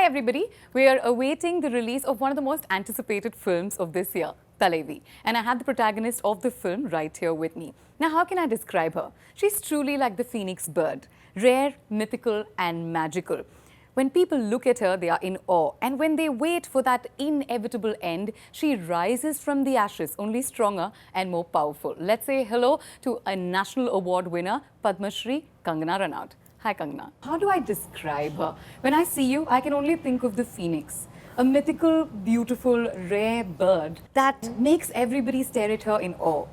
Hi everybody, we are awaiting the release of one of the most anticipated films of this year, Thalaivi. And I have the protagonist of the film right here with me. Now how can I describe her? She's truly like the phoenix bird, rare, mythical and magical. When people look at her, they are in awe. And when they wait for that inevitable end, she rises from the ashes, only stronger and more powerful. Let's say hello to a National Award winner, Padma Shri Kangana Ranaut. Hi Kangana. How do I describe her? When I see you, I can only think of the phoenix. A mythical, beautiful, rare bird that makes everybody stare at her in awe.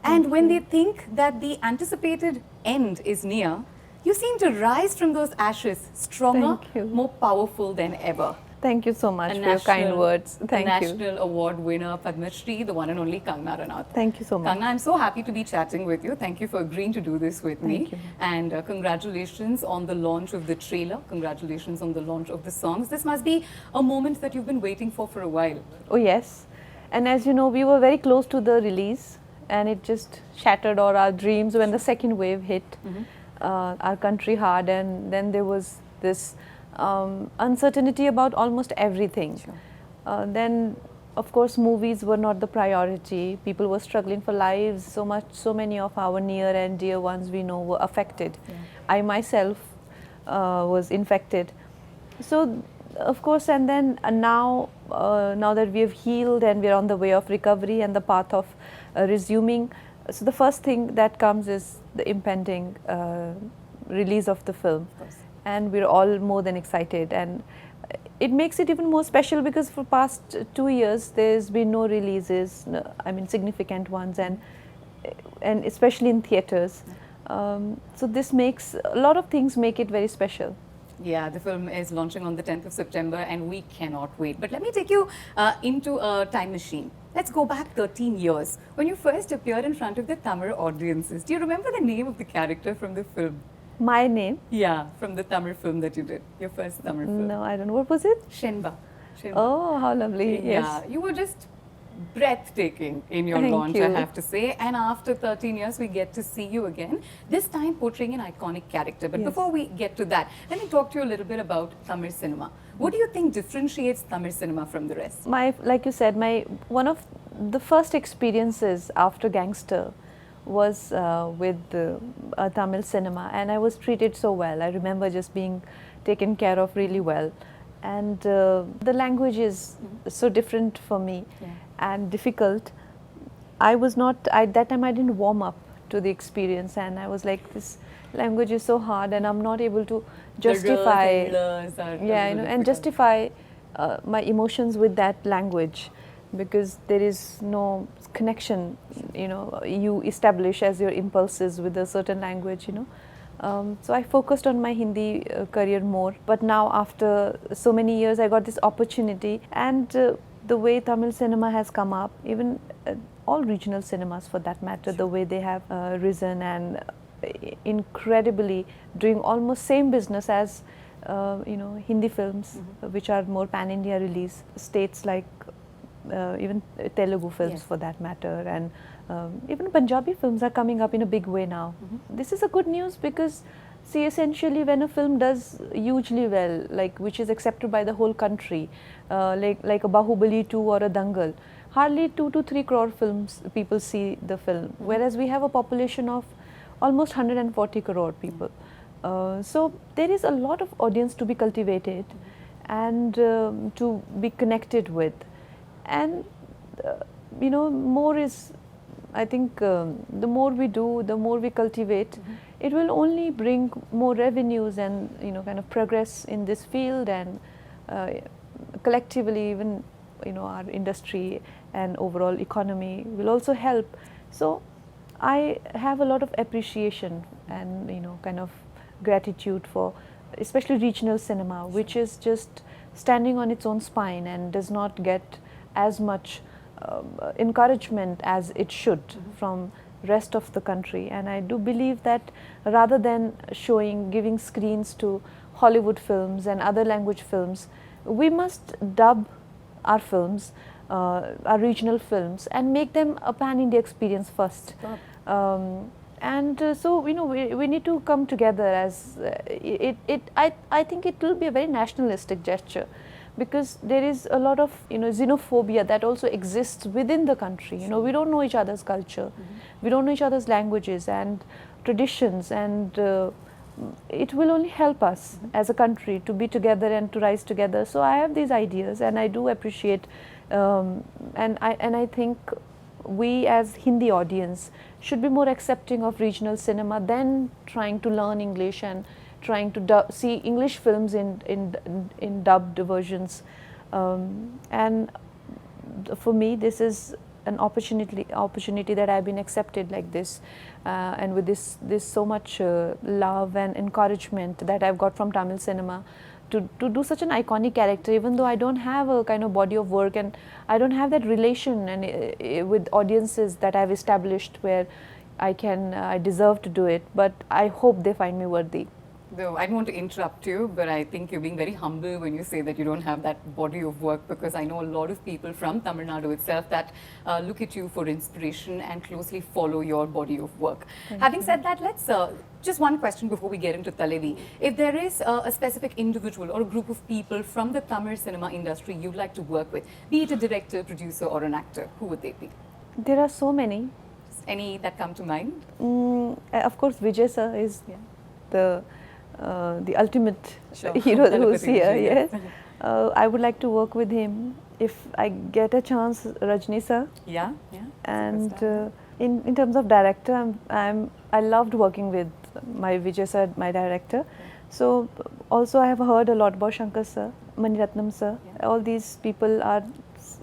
And when they think that the anticipated end is near, you seem to rise from those ashes stronger, more powerful than ever. Thank you so much for your kind words. Thank you. National Award winner Padma Shri, the one and only Kangana Ranaut. Thank you so much. Kangana, I'm so happy to be chatting with you. Thank you for agreeing to do this with me. Thank you. And congratulations on the launch of the trailer. Congratulations on the launch of the songs. This must be a moment that you've been waiting for a while. Oh yes. And as you know, we were very close to the release and it just shattered all our dreams when the second wave hit our country hard, and then there was this uncertainty about almost everything. Sure. Then of course movies were not the priority. People were struggling for lives. So many of our near and dear ones we know were affected. Yeah. I myself was infected. So of course, and then now that we have healed and we are on the way of recovery and the path of resuming, so the first thing that comes is the impending release of the film. Of course. And we're all more than excited, and it makes it even more special because for past 2 years there's been no releases, I mean significant ones, and especially in theatres. So this makes a lot of things make it very special. Yeah, the film is launching on the 10th of September and we cannot wait. But let me take you into a time machine. Let's go back 13 years. When you first appeared in front of the Tamil audiences, do you remember the name of the character from the film? My name? Yeah, from the Tamil film that you did, your first Tamil film. No, I don't know. What was it? Shenba. Oh, how lovely. Yeah, Yes. you were just breathtaking in your Thank launch, you. I have to say. And after 13 years, we get to see you again, this time portraying an iconic character. But Yes. before we get to that, let me talk to you a little bit about Tamil cinema. What do you think differentiates Tamil cinema from the rest? Like you said, one of the first experiences after Gangster was with Tamil cinema, and I was treated so well. I remember just being taken care of really well. And the language is so different for me and difficult. At that time I didn't warm up to the experience, and I was like, this language is so hard and I'm not able to justify and justify my emotions with that language, because there is no connection, you establish as your impulses with a certain language, So I focused on my Hindi career more, but now after so many years I got this opportunity, and the way Tamil cinema has come up, even all regional cinemas for that matter, the way they have risen and incredibly doing almost same business as Hindi films, which are more pan-India release, states like even Telugu films for that matter, and even Punjabi films are coming up in a big way now. This is a good news because, see, essentially when a film does hugely well, like which is accepted by the whole country, like a Bahubali 2 or a Dangal, hardly 2 to 3 crore films people see the film, whereas we have a population of almost 140 crore people. So there is a lot of audience to be cultivated and to be connected with, and more is, I think the more we do, the more we cultivate, it will only bring more revenues and kind of progress in this field, and collectively even our industry and overall economy will also help. So I have a lot of appreciation and kind of gratitude for especially regional cinema, which is just standing on its own spine and does not get as much encouragement as it should from rest of the country. And I do believe that rather than giving screens to Hollywood films and other language films, we must dub our films, our regional films, and make them a pan-India experience first. And so we need to come together as I think it will be a very nationalistic gesture, because there is a lot of xenophobia that also exists within the country. We don't know each other's culture, we don't know each other's languages and traditions, and it will only help us as a country to be together and to rise together. So I have these ideas, and I do appreciate, and I think we as Hindi audience should be more accepting of regional cinema than trying to learn English and trying to see English films in dubbed versions. And for me, this is an opportunity that I've been accepted like this, and with this so much love and encouragement that I've got from Tamil cinema to do such an iconic character, even though I don't have a kind of body of work and I don't have that relation and with audiences that I've established where I deserve to do it, but I hope they find me worthy. Though I don't want to interrupt you, but I think you're being very humble when you say that you don't have that body of work, because I know a lot of people from Tamil Nadu itself that look at you for inspiration and closely follow your body of work. Having said that, let's just one question before we get into Thalaivi. If there is a specific individual or a group of people from the Tamil cinema industry you'd like to work with, be it a director, producer or an actor, who would they be? There are so many. Any that come to mind? Of course, Vijay sir is the ultimate hero who's here. Yes, I would like to work with him if I get a chance. Rajni sir. Yeah. And in terms of director, I loved working with my Vijay sir, my director. So also I have heard a lot about Shankar sir, Maniratnam sir. All these people are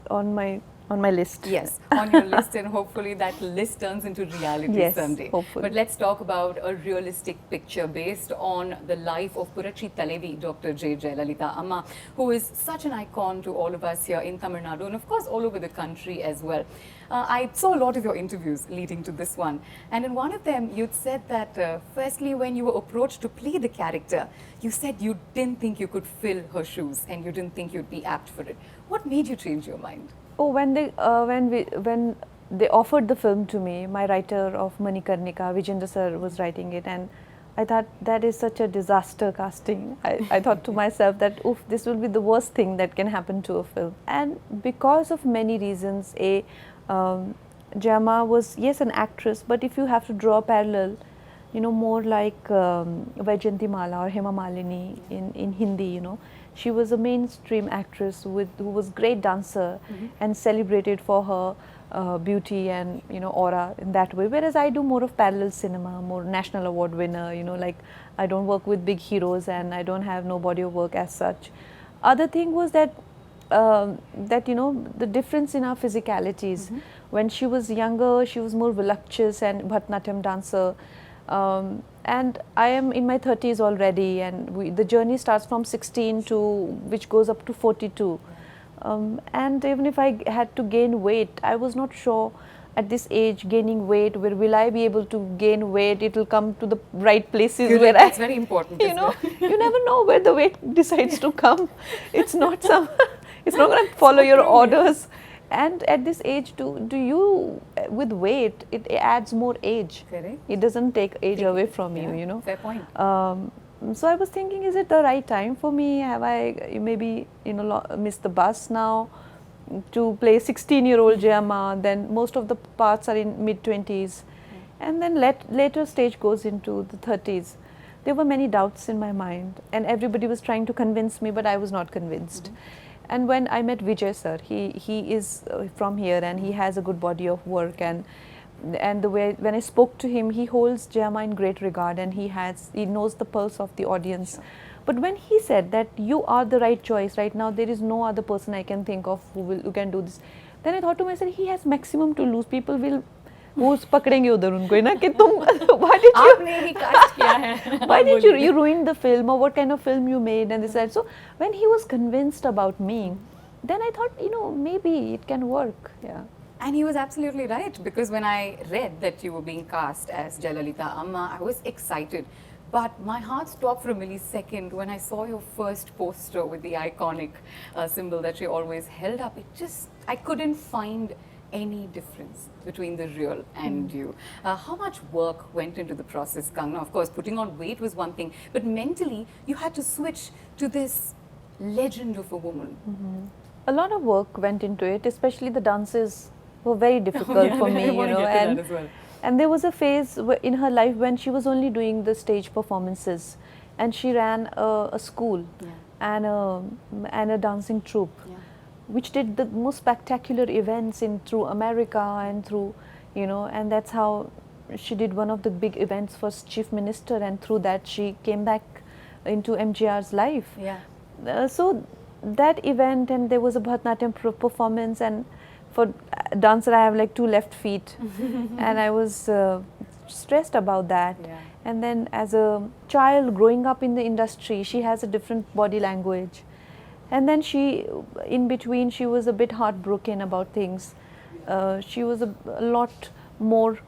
on my list. Yes, on your list, and hopefully that list turns into reality someday. Hopefully. But let's talk about a realistic picture based on the life of Puratchi Thalaivi, Dr. J. Jayalalitha Amma, who is such an icon to all of us here in Tamil Nadu and of course all over the country as well. I saw a lot of your interviews leading to this one, and in one of them you'd said that firstly when you were approached to play the character, you said you didn't think you could fill her shoes and you didn't think you'd be apt for it. What made you change your mind? Oh, when they offered the film to me, my writer of Manikarnika, Vijendra sir, was writing it, and I thought that is such a disaster casting. I thought to myself that, oof, this will be the worst thing that can happen to a film. And because of many reasons, Jama was, yes, an actress, but if you have to draw a parallel, more like Vaijayanti Mala or Hema Malini in Hindi, she was a mainstream actress who was great dancer and celebrated for her beauty and aura in that way. Whereas I do more of parallel cinema, more national award winner. Like I don't work with big heroes and I don't have no body of work as such. Other thing was that the difference in our physicalities. When she was younger, she was more voluptuous and Bharatanatyam dancer. And I am in my 30s already, and the journey starts from 16 to which goes up to 42. And even if I had to gain weight, I was not sure at this age gaining weight, where will I be able to gain weight? It will come to the right places. Where that's very important. You never know where the weight decides to come. It's not it's not going to follow your orders. And at this age, with weight, it adds more age. Correct. It doesn't take age away from you, Fair point. So I was thinking, is it the right time for me? Have I maybe, missed the bus now to play 16-year-old Jayama? Then most of the parts are in mid-20s. And then later stage goes into the 30s. There were many doubts in my mind, and everybody was trying to convince me, but I was not convinced. And when I met Vijay sir, he is from here and he has a good body of work, and the way when I spoke to him, he holds Jayama in great regard, and he knows the pulse of the audience. But when he said that you are the right choice right now, there is no other person I can think of who can do this, then I thought to myself, he has maximum to lose. People will पकड़ेंगे उधर उनको ना कि तुम why did you ruin the film, or what kind of film you made and this and so when he was convinced about me, then I thought maybe it can work. And he was absolutely right, because when I read that you were being cast as Jayalalitha Amma, I was excited. But my heart stopped for a millisecond when I saw your first poster with the iconic symbol that she always held up. I couldn't find any difference between the real and you? How much work went into the process, Kangna? Of course, putting on weight was one thing, but mentally you had to switch to this legend of a woman. A lot of work went into it, especially the dances were very difficult for me, you know, and there was a phase in her life when she was only doing the stage performances, and she ran a school and a dancing troupe, which did the most spectacular events in through America and through, you know, and that's how she did one of the big events for Chief Minister, and through that she came back into MGR's life. So that event, and there was a Bharatanatyam performance, and for dancer I have like 2 left feet and I was stressed about that. And then as a child growing up in the industry, she has a different body language, and then she, in between, she was a bit heartbroken about things. She was a lot more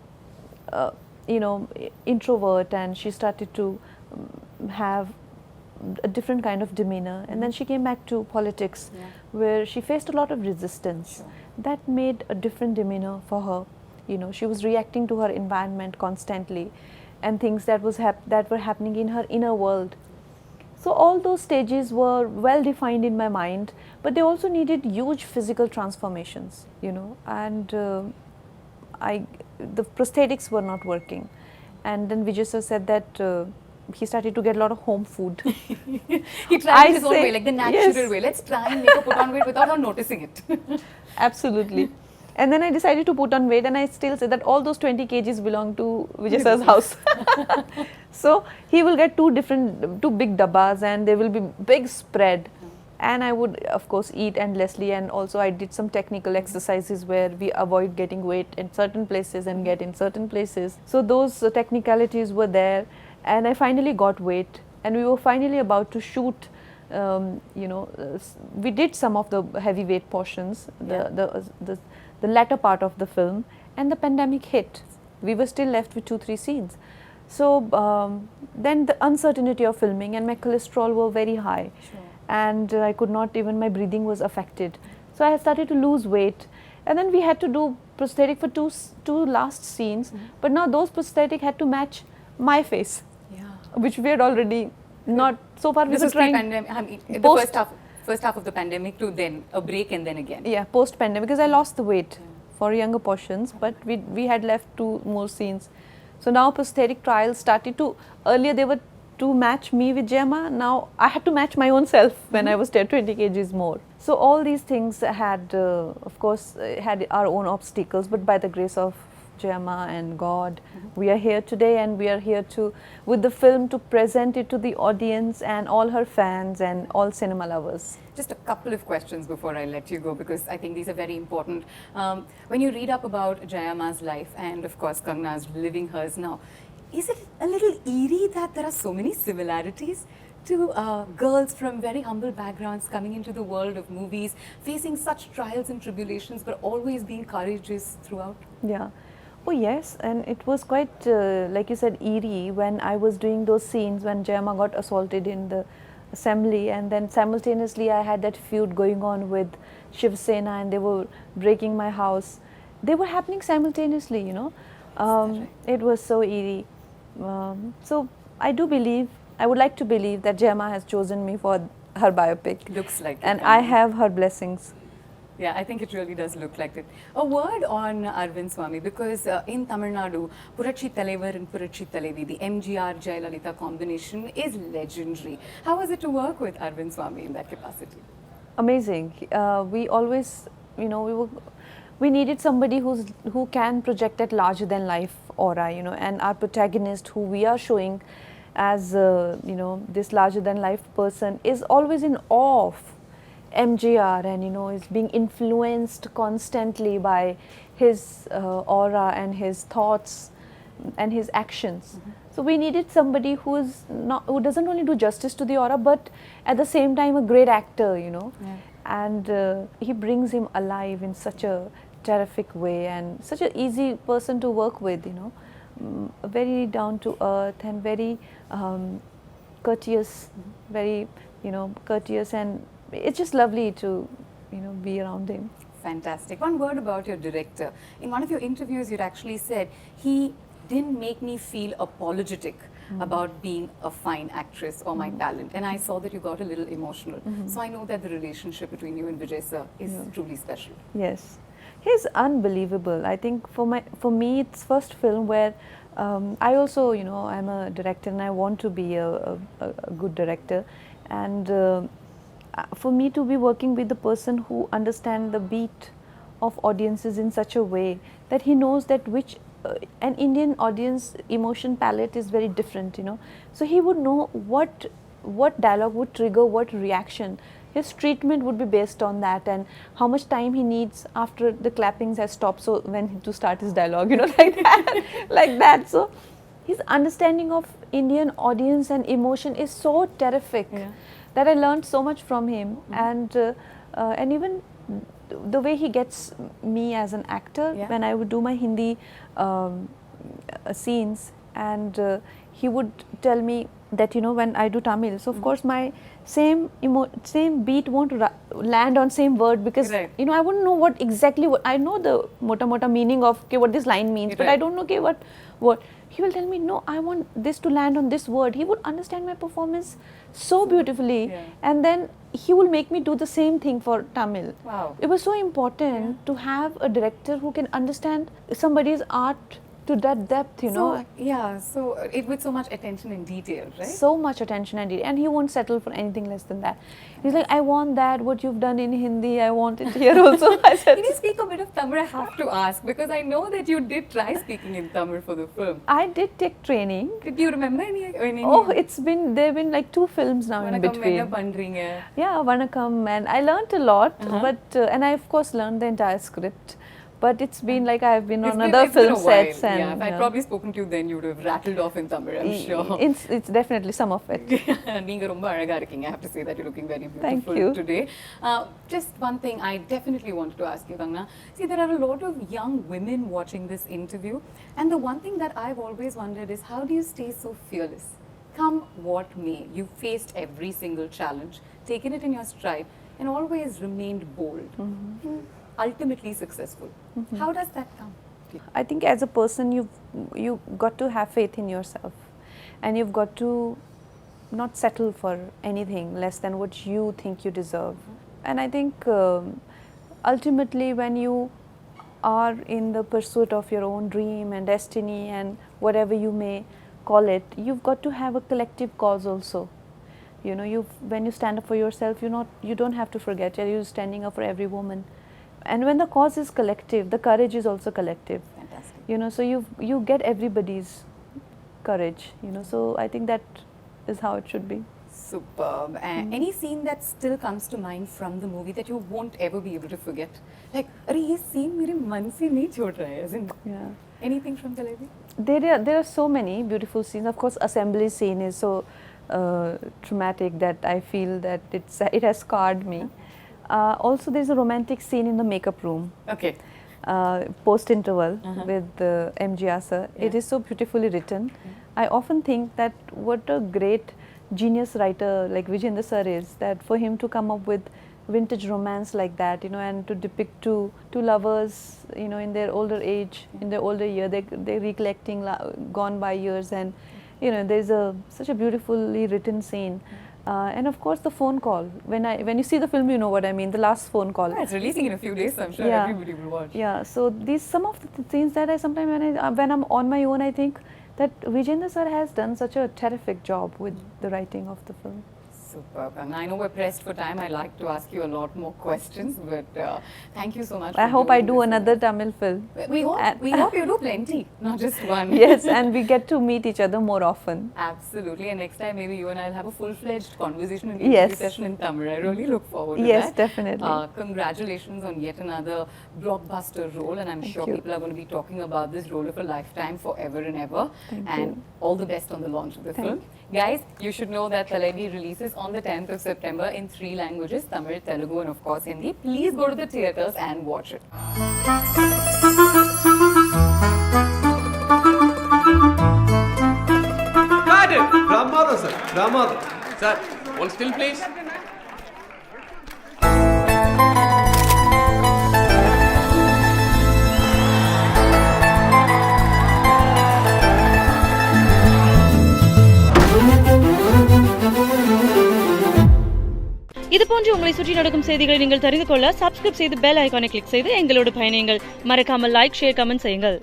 you know, introvert, and she started to have a different kind of demeanor, and then she came back to politics where she faced a lot of resistance. That made a different demeanor for her. You know, she was reacting to her environment constantly and things that were happening in her inner world. So all those stages were well defined in my mind, but they also needed huge physical transformations, you know, and the prosthetics were not working. And then Vijay sir said that he started to get a lot of home food. He tried his own way, like the natural way. Let's try and make her put on weight without her noticing it. Absolutely. And then I decided to put on weight, and I still say that all those 20 kgs belong to Vijay sir's house. So he will get two big dabbas, and there will be big spread. And I would, of course, eat endlessly, and also I did some technical exercises where we avoid getting weight in certain places and get in certain places. So those technicalities were there, and I finally got weight, and we were finally about to shoot. You know, we did some of the heavyweight portions, the latter part of the film, and the pandemic hit. We were still left with 2-3 scenes. So then the uncertainty of filming, and my cholesterol were very high. And I could not even, my breathing was affected. So I started to lose weight, and then we had to do prosthetic for two last scenes, but now those prosthetic had to match my face, which we had already not, so far we were trying. The first half of the pandemic to then a break and then again. Yeah, post pandemic, because I lost the weight for younger portions, but we had left 2 more scenes. So now prosthetic trials started to, earlier they were to match me with Gemma, now I had to match my own self when I was 20 kgs more. So all these things had, of course, had our own obstacles, but by the grace of Gemma and God, we are here today, and we are here to, with the film, to present it to the audience and all her fans and all cinema lovers. Just a couple of questions before I let you go, because I think these are very important. When you read up about Jayamma's life, and of course Kangna's living hers now, is it a little eerie that there are so many similarities to girls from very humble backgrounds coming into the world of movies, facing such trials and tribulations, but always being courageous throughout? Yeah. Oh yes, and it was quite, like you said, eerie when I was doing those scenes when Jayamma got assaulted in the assembly, and then simultaneously I had that feud going on with Shiv Sena, and they were breaking my house. They were happening simultaneously, you know. It was so eerie. So I do believe, I would like to believe that Jayamma has chosen me for her biopic. Looks like it. And I have her blessings. Yeah, I think it really does look like it. A word on Arvind Swamy, because in Tamil Nadu, Purachi Thalaivar and Purachi Thalaivi, the MGR Jayalalitha combination is legendary. How was it to work with Arvind Swamy in that capacity? Amazing. We always, you know, we needed somebody who can project that larger than life aura, you know, and our protagonist, who we are showing as you know, this larger than life person, is always in awe of MGR, and you know, is being influenced constantly by his aura and his thoughts and his actions. So we needed somebody who doesn't only do justice to the aura, but at the same time a great actor, you know. And he brings him alive in such a terrific way, and such an easy person to work with, you know. Very down to earth and very courteous, very, you know, courteous, and it's just lovely to, you know, be around him. Fantastic. One word about your director. In one of your interviews, you'd actually said he didn't make me feel apologetic about being a fine actress or my talent. And I saw that you got a little emotional. So I know that the relationship between you and Vijay sir is truly special. Yes, he's unbelievable. I think for me, it's first film where I also, I'm a director and I want to be a good director. And for me to be working with the person who understands the beat of audiences in such a way that he knows that which an Indian audience emotion palette is very different, So he would know what dialogue would trigger what reaction. His treatment would be based on that, and how much time he needs after the clappings has stopped, so when to start his dialogue, like that, like that. So his understanding of Indian audience and emotion is so terrific that I learned so much from him, and even the way he gets me as an actor when I would do my Hindi scenes, and he would tell me that when I do Tamil, so of course my same beat won't land on same word, because I wouldn't know what I know the mota meaning of what this line means, but I don't know what he will tell me. No, I want this to land on this word. He would understand my performance so beautifully, and then he will make me do the same thing for Tamil. Wow. It was so important to have a director who can understand somebody's art to that depth, So it with so much attention and detail, right? So much attention and detail, and he won't settle for anything less than that. He's like, I want that, what you've done in Hindi, I want it here also. I said, can you speak a bit of Tamil? I have to ask, because I know that you did try speaking in Tamil for the film. I did take training. Do you remember any? Oh, there have been like 2 films now in between. Vandringa. Yeah, Vanakam, and I learned a lot, but and I of course learned the entire script. But it's been like I've been on other film sets, and if I'd probably spoken to you then, you would have rattled off in Tamil, I'm sure. It's definitely some of it. Neenga romba azhaga irukkinga. I have to say that you're looking very beautiful today. Just one thing I definitely wanted to ask you, Kangana. See, there are a lot of young women watching this interview, and the one thing that I've always wondered is, how do you stay so fearless? Come what may, you faced every single challenge, taken it in your stride, and always remained bold. Ultimately successful. How does that come? I think as a person, you've got to have faith in yourself, and you've got to not settle for anything less than what you think you deserve. And I think ultimately, when you are in the pursuit of your own dream and destiny and whatever you may call it, you've got to have a collective cause also. When you stand up for yourself, you don't have to forget you're standing up for every woman. And when the cause is collective, the courage is also collective. Fantastic. So you get everybody's courage. So I think that is how it should be. Superb. And any scene that still comes to mind from the movie that you won't ever be able to forget? Like, this scene mere man se nahi chhod raha hai, as in anything from Thalaivi? There are so many beautiful scenes. Of course, assembly scene is so traumatic that I feel that it has scarred me. Also, there's a romantic scene in the makeup room. Okay. Post-interval with MGR sir. It is so beautifully written. I often think that what a great genius writer like Vijayendra sir is, that for him to come up with vintage romance like that, and to depict two lovers, in their older age, in their older year, they're recollecting gone by years, and there's such a beautifully written scene. And of course the phone call. When you see the film, you know what I mean. The last phone call. It's releasing in a few days, so I'm sure everybody will watch. Yeah. So these some of the scenes that I sometimes when I'm on my own, I think that Vijayendra sir has done such a terrific job with the writing of the film. Superb. And I know we're pressed for time. I'd like to ask you a lot more questions, but thank you so much. I hope I do another Tamil film. We hope you do plenty, not just one. Yes, and we get to meet each other more often. Absolutely. And next time, maybe you and I'll have a full-fledged conversation and interview session in Tamil. I really look forward to that. Yes, definitely. Congratulations on yet another blockbuster role, and I'm sure people are going to be talking about this role of a lifetime forever and ever. Thank you. All the best on the launch of the film. Guys, you should know that Thalaivi releases on the 10th of September in 3 languages, Tamil, Telugu and of course Hindi. Please go to the theatres and watch it. Got it! Brahmada, sir. Brahmada. Sir, one still please. இதுபோன்று உங்களை சுற்றி நடக்கும் செய்திகளை நீங்கள் தெரிந்து கொள்ள subscribe செய்து bell ஐகானை கிளிக் செய்து எங்களோடு பயணியுங்கள். மறக்காமல் லைக், ஷேர், கமெண்ட் செய்யுங்கள்.